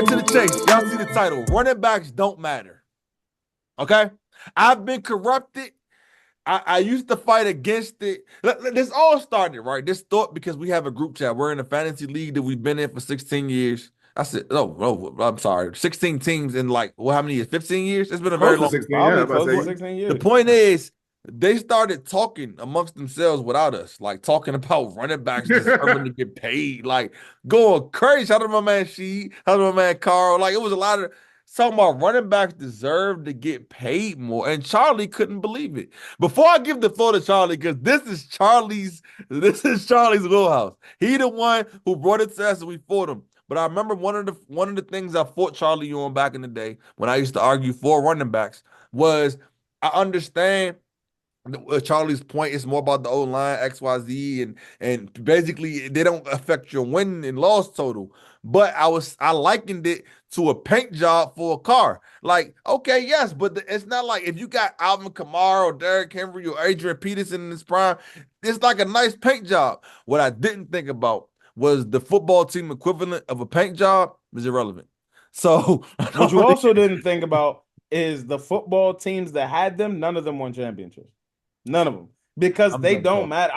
right to the chase. Y'all see the title. Running backs don't matter. Okay? I've been corrupted. I used to fight against it. This all started, right? This thought because we have a group chat. We're in a fantasy league that we've been in for 16 years. I said, no, I'm sorry. 16 teams in like, well, how many years? 15 years? It's been a very Close to long 16, time. yeah. Probably close to Say, 16 years. The point is, they started talking amongst themselves without us, like talking about running backs deserving to get paid, like going crazy. Shout out to my man Sheed, shout out to my man Carl. Like it was a lot of talking about running backs deserve to get paid more, and Charlie couldn't believe it. Before I give the floor to Charlie, because this is Charlie's wheelhouse. He the one who brought it to us, and we fought him. But I remember one of the things I fought Charlie on back in the day when I used to argue for running backs was I understand Charlie's point is more about the O line, XYZ, and basically they don't affect your win and loss total. But I likened it to a paint job for a car. Like, okay, yes, but it's not like if you got Alvin Kamara or Derrick Henry or Adrian Peterson in his prime, it's like a nice paint job. What I didn't think about was the football team equivalent of a paint job is irrelevant. So what you also didn't think about is the football teams that had them, none of them won championships. None of them. Because they don't matter.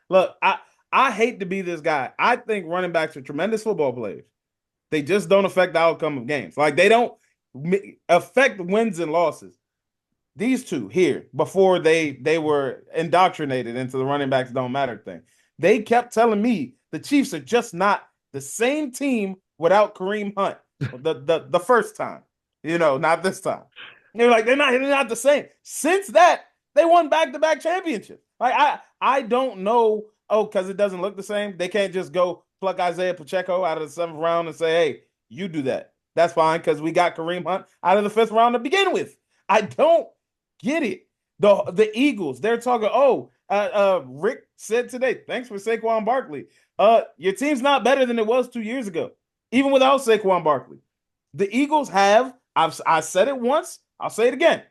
Look, I hate to be this guy. I think running backs are tremendous football players. They just don't affect the outcome of games. Like they don't affect wins and losses. These two here, before they were indoctrinated into the running backs don't matter thing, they kept telling me the Chiefs are just not the same team without Kareem Hunt the first time. Not this time. They're like, they're not the same. Since that, they won back-to-back championships. Like I don't know. Oh, because it doesn't look the same. They can't just go pluck Isaiah Pacheco out of the 7th round and say, hey, you do that. That's fine because we got Kareem Hunt out of the 5th round to begin with. I don't get it. The Eagles, they're talking, Rick said today, thanks for Saquon Barkley. Your team's not better than it was 2 years ago, even without Saquon Barkley. The Eagles have, I said it once, I'll say it again.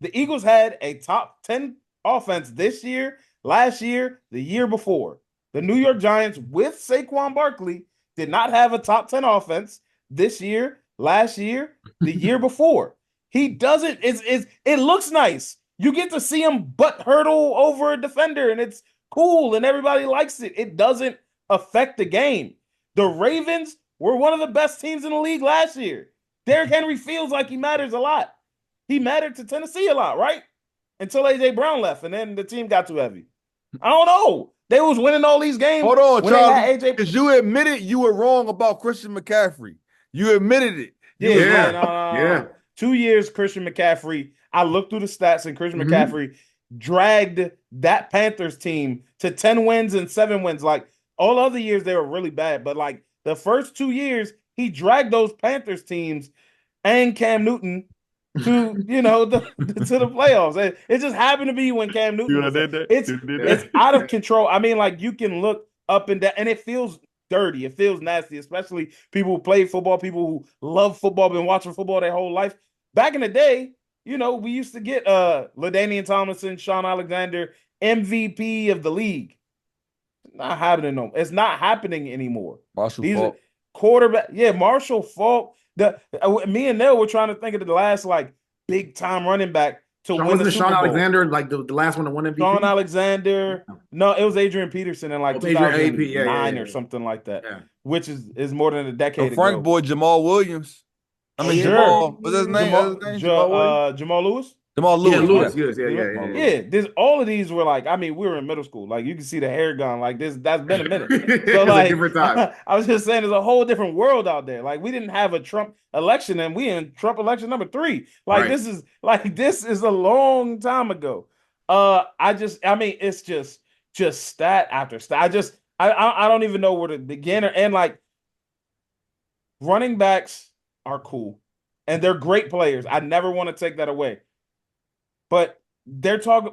The Eagles had a top 10 offense this year, last year, the year before. The New York Giants with Saquon Barkley did not have a top 10 offense this year, last year, the year before. He doesn't, it looks nice. You get to see him butt hurdle over a defender and it's cool and everybody likes it. It doesn't affect the game. The Ravens were one of the best teams in the league last year. Derrick Henry feels like he matters a lot. He mattered to Tennessee a lot, right? Until A.J. Brown left, and then the team got too heavy. I don't know. They was winning all these games. Hold on, Charlie, because you admitted you were wrong about Christian McCaffrey. You admitted it. No. 2 years, Christian McCaffrey. I looked through the stats, and Christian McCaffrey dragged that Panthers team to 10 wins and 7 wins. Like, all other years, they were really bad. But, like, the first 2 years, he dragged those Panthers teams and Cam Newton to to the playoffs. It just happened to be when Cam Newton it's out of control. I mean, like you can look up and down and it feels dirty. It feels nasty, especially people who play football, people who love football, been watching football their whole life. Back in the day, we used to get LaDainian Tomlinson, Sean Alexander, MVP of the league. Not happening no. It's not happening anymore. Marshall Faulk. Quarterback. Yeah, Marshall Faulk. Me and Nell were trying to think of the last like big time running back to win the Super Bowl. Sean Alexander like the last one to win MVP? Sean Alexander. No, it was Adrian Peterson in like 2009 or something like that, which is more than a decade ago. Frank boy Jamal Williams. Jamal. What's his name? Jamal Lewis? Jamal Lewis. Yeah. There's all of these were like, I mean, we were in middle school. Like you can see the hair gone. Like this, that's been a minute. So like, I was just saying, there's a whole different world out there. Like we didn't have a Trump election, and we in Trump election number 3. Like this is a long time ago. It's just stat after stat. I don't even know where to begin. And like running backs are cool, and they're great players. I never want to take that away. But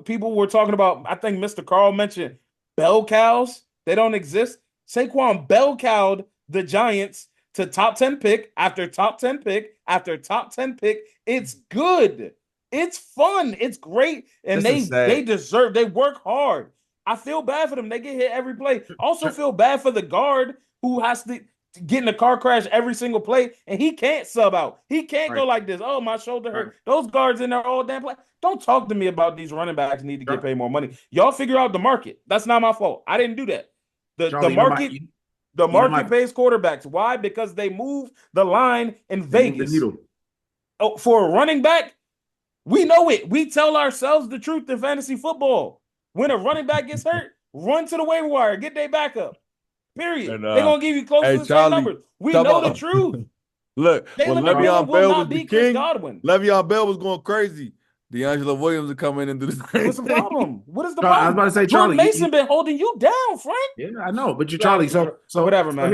people were talking about, I think Mr. Carl mentioned bell cows. They don't exist. Saquon bell cowed the Giants to top 10 pick after top 10 pick after top 10 pick. It's good. It's fun. It's great. And they deserve, they work hard. I feel bad for them. They get hit every play. Also feel bad for the guard who has to, getting a car crash every single play, and he can't sub out. He can't go like this. Oh, my shoulder hurt. Right. Those guards in there all damn play. Don't talk to me about these running backs need to get paid more money. Y'all figure out the market. That's not my fault. I didn't do that. Charlie, The market pays quarterbacks. Why? Because they move the line in Vegas. The needle. Oh, for a running back, we know it. We tell ourselves the truth in fantasy football. When a running back gets hurt, run to the waiver wire, get their backup. Period. They're gonna give you close to the same numbers. We know the truth. Look, when Le'Veon Bell was the king, Godwin. Le'Veon Bell was going crazy. D'Angelo Williams will come in and do the same. What's the problem? What is the problem? I was about to say, Jordan Charlie, Mason been holding you down, Frank. Yeah, I know, but you're Charlie. So whatever, man.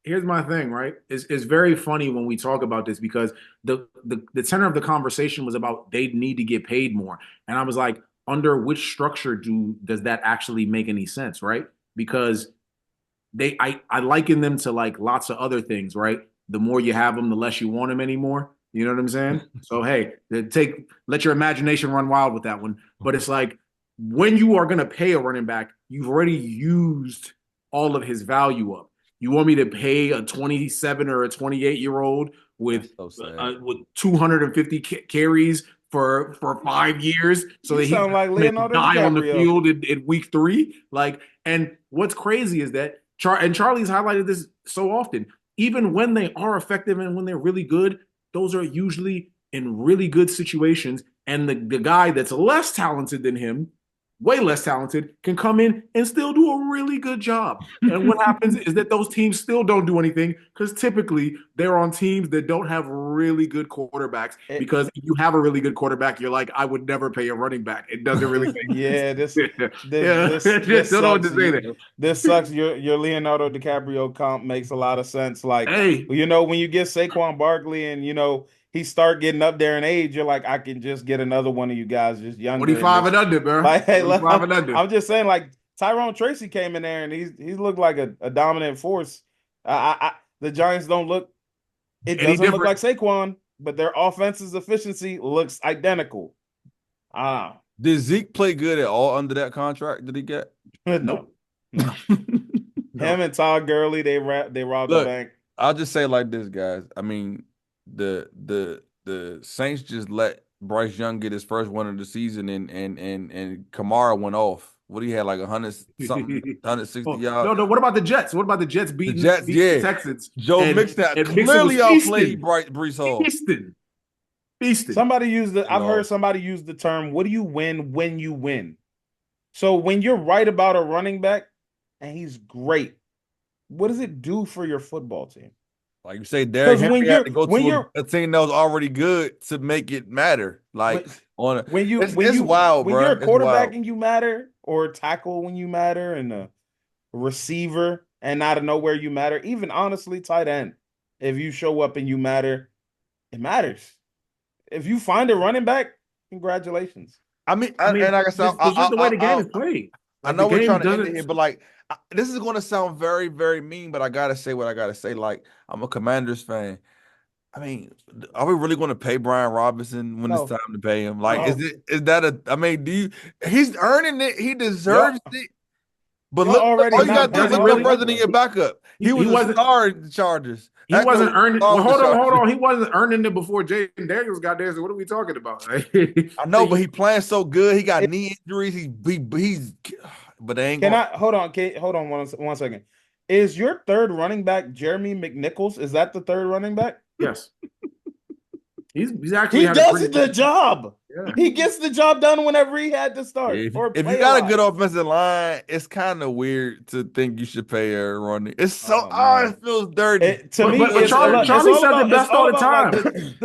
Here's my thing, right? It's very funny when we talk about this because the tenor of the conversation was about they need to get paid more, and I was like, under which structure does that actually make any sense, right? Because I liken them to like lots of other things, right? The more you have them, the less you want them anymore. You know what I'm saying? So hey, let your imagination run wild with that one. But it's like when you are going to pay a running back, you've already used all of his value up. You want me to pay a 27 or a 28-year-old with 250 carries for 5 years so that he like Leonardo die on the DiCaprio. field in week 3? Like, and what's crazy is that Charlie's highlighted this so often. Even when they are effective and when they're really good, those are usually in really good situations. And the guy that's less talented than him, way less talented, can come in and still do a really good job. And what happens is that those teams still don't do anything because typically they're on teams that don't have really good quarterbacks. Because if you have a really good quarterback, you're like, I would never pay a running back. It doesn't really make this sucks. This sucks. Your Leonardo DiCaprio comp makes a lot of sense. Like, hey, you know, when you get Saquon Barkley and you know he start getting up there in age, you're like, I can just get another one of you guys just younger. 45 and under, bro. Like, hey, 45 and under. I'm just saying, like Tyrone Tracy came in there and he's looked like a dominant force. The Giants don't look. It doesn't look like Saquon, but their offense's efficiency looks identical. Did Zeke play good at all under that contract? Did he get? No. Him and Todd Gurley, they robbed the bank. I'll just say like this, guys. I mean, the Saints just let Bryce Young get his first one of the season, and Kamara went off. What he had like 160 yards. No. What about the Jets? What about the Jets beating the Texans? Joe Mixon clearly outplayed Breece Hall. Feasted. Somebody used I've heard somebody use the term, what do you win when you win? So when you're right about a running back and he's great, what does it do for your football team? Like you say, Derrick Henry had to go to a team that was already good to make it matter. Like it's wild, bro. When you're a quarterback and you matter, or a tackle when you matter, and a receiver and out of nowhere you matter. Even honestly, tight end. If you show up and you matter, it matters. If you find a running back, congratulations. I mean, and like I said, it's just the way the game is played. I know we're trying to end it here, but like, this is going to sound very, very mean, but I gotta say what I gotta say. Like, I'm a Commanders fan. I mean, are we really going to pay Brian Robinson when it's time to pay him? Like, is that a? I mean, he's earning it. He deserves it. But look, all you got to do is look no further than your backup. He was a star in the Chargers. He wasn't earning. Well, hold on. He wasn't earning it before Jaden Daniels got there. So what are we talking about? I know, but he playing so good. He got knee injuries. He's. But they ain't. Hold on one second. Is your third running back Jeremy McNichols? Is that the third running back? Yes. He's actually he does the job. Yeah. He gets the job done whenever he had to start. If you got a good offensive line, it's kind of weird to think you should pay a running. It's so it feels dirty. But Charlie said the best all the time. Like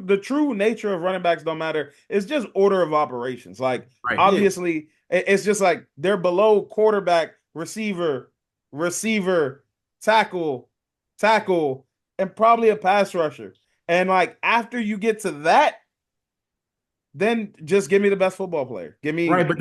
the true nature of running backs don't matter. It's just order of operations. Like obviously, it's just like they're below quarterback, receiver, tackle, and probably a pass rusher. And like after you get to that, then just give me the best football player. Give me but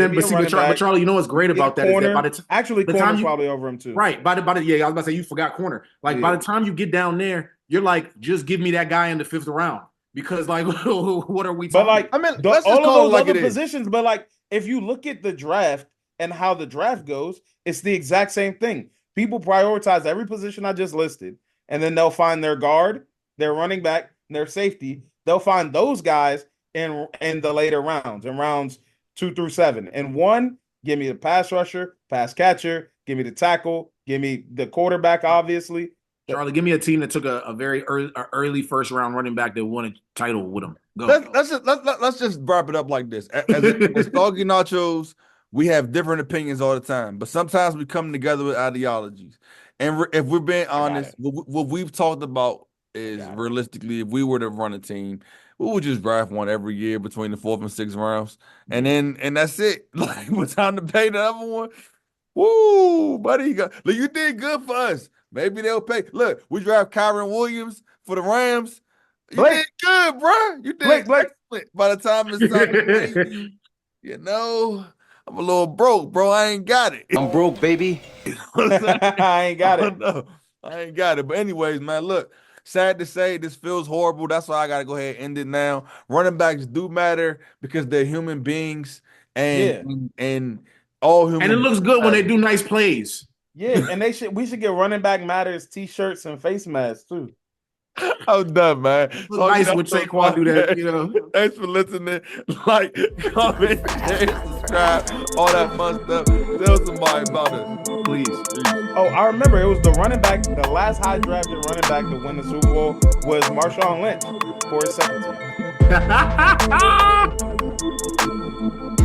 Charlie, you know what's great about that corner. Is that corner's probably over him too. Right. I was about to say you forgot corner. Like by the time you get down there, you're like, just give me that guy in the 5th round. Because like what are we talking But like I mean, all of those other positions, but like if you look at the draft and how the draft goes, it's the exact same thing. People prioritize every position I just listed, and then they'll find their guard, their running back, and their safety. They'll find those guys in the later rounds, in rounds 2 through 7. And 1, give me the pass rusher, pass catcher, give me the tackle, give me the quarterback, obviously. Charlie, give me a team that took a very early first round running back that won a title with them. Go. Let's just wrap it up like this. As Soggy Nachos, we have different opinions all the time, but sometimes we come together with ideologies. And if we're being honest, what we've talked about is realistically, if we were to run a team, we would just draft one every year between the 4th and 6th rounds, and that's it. Like, it's time to pay the other one. Woo, buddy, you did good for us. Maybe they'll pay. Look, we draft Kyron Williams for the Rams. You did good, bro. You did excellent. By the time it's time to pay you, you know, I'm a little broke, bro. I ain't got it. I'm broke, baby. I ain't got it. No, I ain't got it. But anyways, man, look, sad to say, this feels horrible. That's why I got to go ahead and end it now. Running backs do matter because they're human beings, and all human. And it looks good when they do nice plays. Yeah, and we should get running back matters t-shirts and face masks too. I'm done, man. So nice when Saquon do that, you know. Thanks for listening. Like, comment, share, subscribe, all that fun stuff. Tell somebody about us, please. Oh, I remember it was the running back, the last high drafted running back to win the Super Bowl was Marshawn Lynch for his second team.